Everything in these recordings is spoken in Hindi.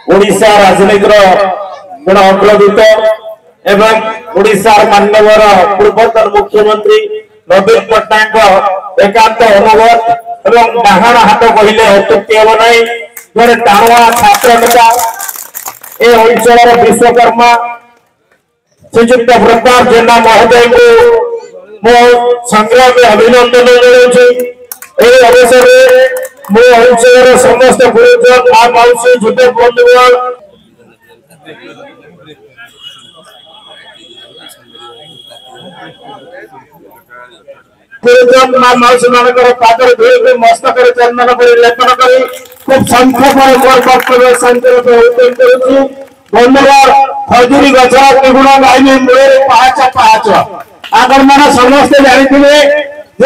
ओडिशा राजनीतिर जन अग्रदूत एवं ओडिशा माननीय पूर्वतन मुख्यमंत्री नवीन पट्टनायक एकांत अनुगत एवं डाहाण हाथ कहले अत्युक्ति हम ना जड़े टाणुआ छात्र नेता ए अंचल विश्वकर्मा श्रीजुक्त प्रताप जेना महोदय को मो संग्राम अभिनंदन जनाऊँ। अवसर में मो अंचल समस्त गुरुजन माँ मौसी जुटे बंधुगण गुरुजन माँ मौसी मान पादर धोई मस्तक चंदन पर लेपन कर खूब संख्यक मोर वक्तव्य संकल्प बंधुगण खजुरी गछर केगुण गाइबी मूल पाहाच पाहाच आपण मैंने समस्ते जानी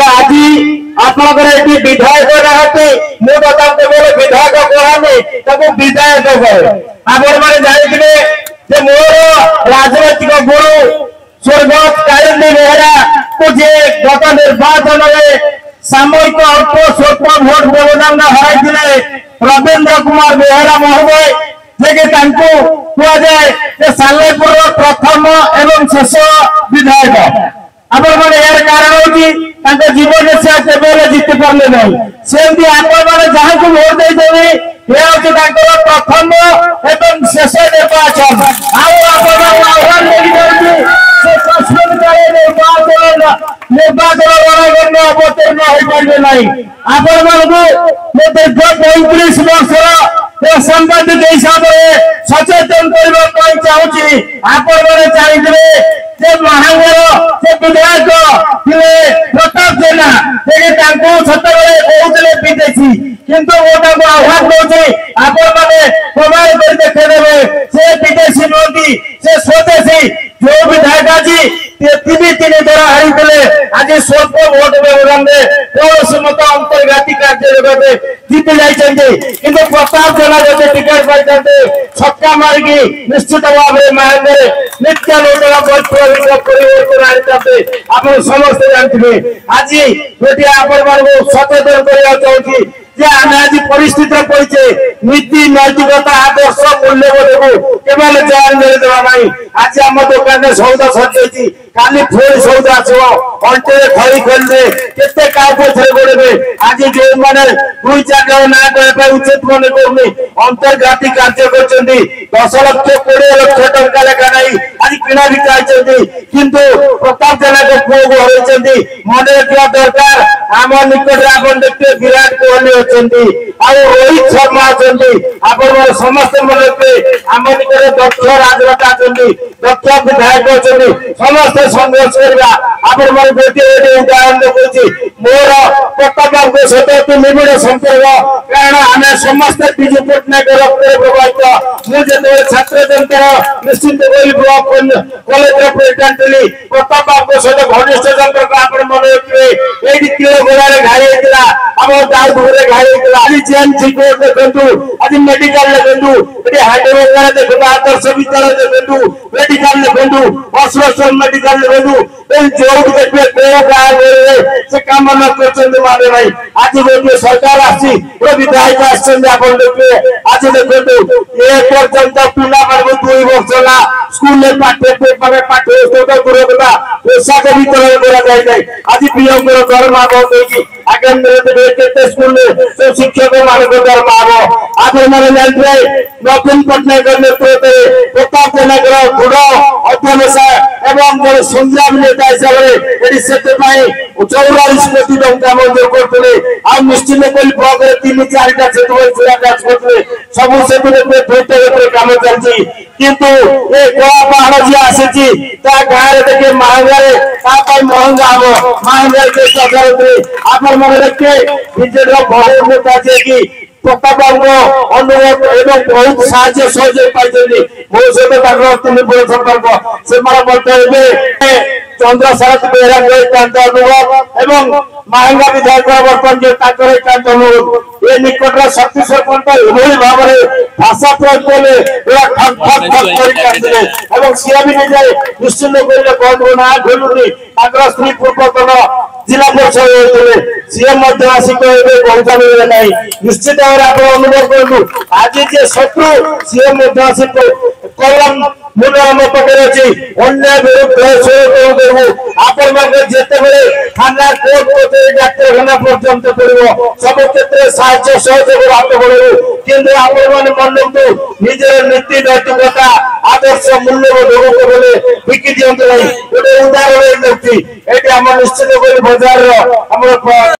आज आपंकर विधायक नाते मुझे विधायक कहने विधायक कहे आपण मैंने जानी मोर राजनैतिक गुरु स्वर्गत कालिंदी बेहरा को जे गत निर्वाचन में सामयिक अल्प स्वल्प भोट व्यवधान हराई रवींद्र कुमार बेहरा महोदय जे सालेपुर प्रथम एवं शेष विधायक आपण मैंने यार कारण होगी जीवन से केवल जीति पारे ना सेमती आपण मैंने जहाँ को भोट देदेवे यह प्रथम एवं शेष निर्वाचन आह्वान निर्वाचन अवतीर्ण हो पारे ना आपण मैं दीर्घ 35 वर्ष सांबादिक हिसाब से सचेतन करने चाहूँगी। आपण मैंने चाहिए महांगर से विधायक प्रताप जेना सतबे कहते विदेशी किंतु आह्वान दूसरी आपण मैंने प्रमाण कर देखेदेवे से विदेशी नुहति से स्वदेशी जो विधायक आज तीन द्वारा हारी आज स्वल्प भोट व्यवधान कौन मत अंतर्घाती कार्य जीति जाइए कि प्रताप जेना जब टिकेट पाई छक्का मारिकी निश्चित भाव में महांगर नित्य नूतन परिवर्तन आनी आप समस्ते जानते आज गोटे आपण सचेतन करने चाहूँगी आम आज परिस्थिति पड़े नीति नैतिकता आदर्श मूल्यबोध को केवल जान देवा ना आज आम दुकान में सौदा सजाई काली फोन सौदा आसो अंटे खरी खोलने के पछे गोड़े आज जो मैंने 2-4 ना कहने उचित मन करनी अंतर्घाती कार्य कर 10 लाख 20 लाख टंका लेखा नहीं आज किणा बिका किंतु प्रताप जेना को पुओ को हरई मन रखा दरकार आम निकट आप देखते विराट कोहली रोहित शर्मा अच्छा समस्त मन रखते आम निकट दक्ष राजनेता दक्ष विधायक अच्छा समस्त संघर्ष करवा आपण मैं गोटे उदाहरण देखी मोर प्रताप सहित निबिड़ संपर्क कारण आम समस्त विजु पट्टनायक रक्त प्रभावित मुझे छात्र जनता निश्चित ब्लॉक कॉलेज प्रेसिडेंट थी प्रताप सहित घनिष्ठ संपर्क आप मन रखिए ये तीर गोड़ा घाई होता आम दाऊदपुर घाई होता आज चेन सिक्योर देखु आज मेडिकल देखु ये हाइड्रोवेगर देखु आदर्श विद्यालय देखु मेडिकल देखु बसवेश्वर मेडिकल देखु जो देखिए कौ गाँव से कम न कर माने ना आज गोटे सरकार आसी विधायक आप देखिए आज देखो ये पर्यंत पिला 2 वर्ष है स्कूल पाठ दूर कथा पोशाक वितरण कर आज पीएम दरमा बहुत आगे स्कूल शिक्षक मान दरमा हम आप जानते नवीन पट्टनायक नेतृत्व प्रताप जेना दृढ़ अध्यवसा एवं संग्राम नेता हिसाब से 44 कोटी टंका मंजूर करते निश्चित ब्लॉक 3-4टा सेतु सब सेतु कम चलती किंतु ये कला पहाड़ जी आसी गाँव देखे महंगा महंगा हम महंगा आप मन देखिए बीजेडी बहुत नेता जी प्रताप अनुरोध एवं बहुत साहय सहयोग पाई मो सहित 3 संपर्क से चंद्र शरद बेहरा अनुभव एवं महंगा विधायक बर्तमान जो अनुभव ये निकट शक्ति सरपंच भाव में भाषा प्रयोग कले ठक ठक ठक कर सी भी निजे निश्चिंत करेंगे बहुत ना खेलुनी स्त्री पूर्वतन जिला परिषद होते सीएम आसिक पहुंचा मिले ना निश्चित भाव में आप अनुभव करूँ आज जे शत्रु सीएम आसिक कलम मूल आम पाखे अच्छी अन्याय विरुद्ध आपण जिते थाना कोर्ट डाक्तखाना पर्यंत पड़ो सब क्षेत्र साहय सहयोग हाथ बढ़ू किंतु आपण मन निजे नीति नैतिकता आदर्श मूल्यबोध बोले बिकी दिखते ना गोटे उदाहरण ये आम निश्चित बजार